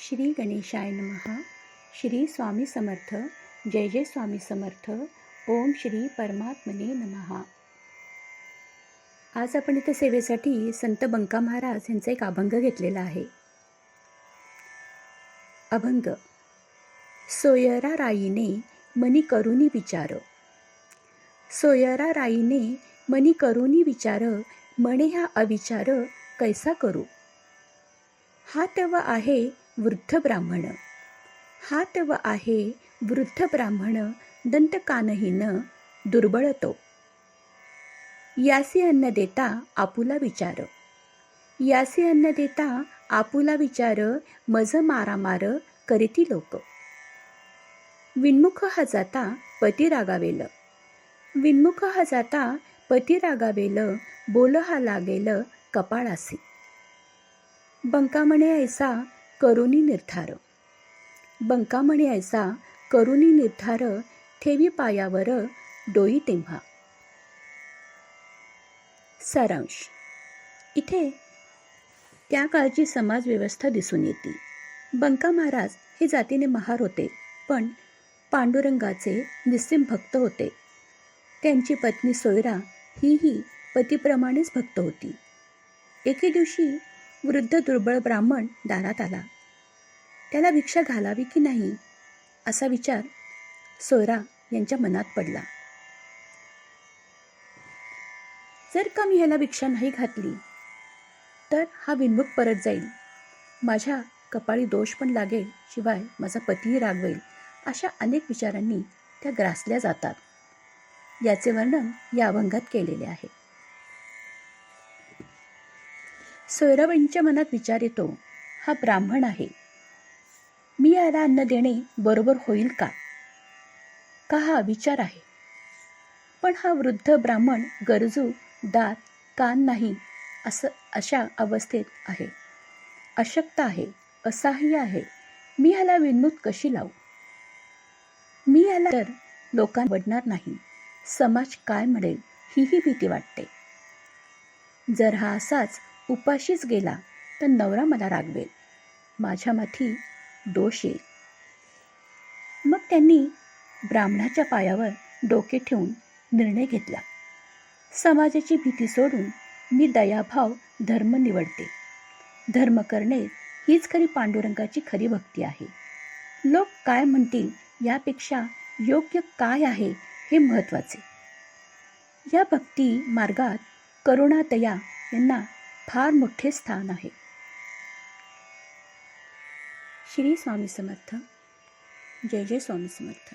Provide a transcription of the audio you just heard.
श्री गणेशाय नमः. श्री स्वामी समर्थ. जय जय स्वामी समर्थ. ओम श्री परमात्मने नमः. आज आपण इथे सेवेसाठी संत बंका महाराज यांचा एक अभंग घेतलेला आहे. अभंग. सोयरा राईने मनी करुनी विचार. सोयरा राईने मनी करुनी विचार, म्हणे हा अविचार कैसा करू. हा तव आहे वृद्ध ब्राह्मण. हा तव आहे वृद्ध ब्राह्मण, दंत कानहीन दुर्बळ तो. यासी अन्न देता आपुला विचार. यासी अन्न देता आपुला विचार, मज मारामार करीती लोक. विन्मुख हा जाता पती रागावेल. विन्मुख हा जाता पती रागावेल, बोल हा लागेल कपाळासी. बंका म्हणे ऐसा करुनी निर्धार. बंका म्हणे ऐसा करुनी निर्धार, ठेवी पायावर डोई तेव्हा. सारांश. इथे त्या काळची समाजव्यवस्था दिसून येते. बंका महाराज हे जातीने महार होते, पण पांडुरंगाचे निस्सीम भक्त होते. त्यांची पत्नी सोयरा ही पतीप्रमाणेच भक्त होती. एके दिवशी वृद्ध दुर्बळ ब्राह्मण दारात आला. त्याला भिक्षा घालावी की नाही असा विचार सोयरा यांच्या मनात पडला. जर का मी ह्याला भिक्षा नाही घातली तर हा विन्मुख परत जाईल, माझ्या कपाळी दोष पण लागेल, शिवाय माझा पतीही रागवेल, अशा अनेक विचारांनी त्या ग्रासल्या जातात. याचे वर्णन या अभंगात केलेले आहे. सोयराबाईंच्या मनात विचार येतो, हा ब्राह्मण आहे, मी याला अन्न देणे बरोबर होईल का हा विचार आहे. पण हा वृद्ध ब्राह्मण गरजू, दात कान नाही अशा अवस्थेत आहे, अशक्त आहे, असहाय्य आहे. मी ह्याला विन्मुख कशी लावू. मी ह्याला तर लोकांना आवडणार नाही, समाज काय म्हणेल ही भीती वाटते. जर हा असाच उपाशीच गेला तर नवरा मला रागवेल, माझ्या माथी दोष येईल. मग त्यांनी ब्राह्मणाच्या पायावर डोके ठेवून निर्णय घेतला. समाजाची भीती सोडून मी दयाभाव धर्म निवडते. धर्म करणे हीच खरी पांडुरंगाची खरी भक्ती आहे. लोक काय म्हणतील यापेक्षा योग्य काय आहे हे महत्त्वाचे. या भक्ती मार्गात करुणा, दया यांना फार मोठे स्थान आहे. श्री स्वामी समर्थ. जय जय स्वामी समर्थ.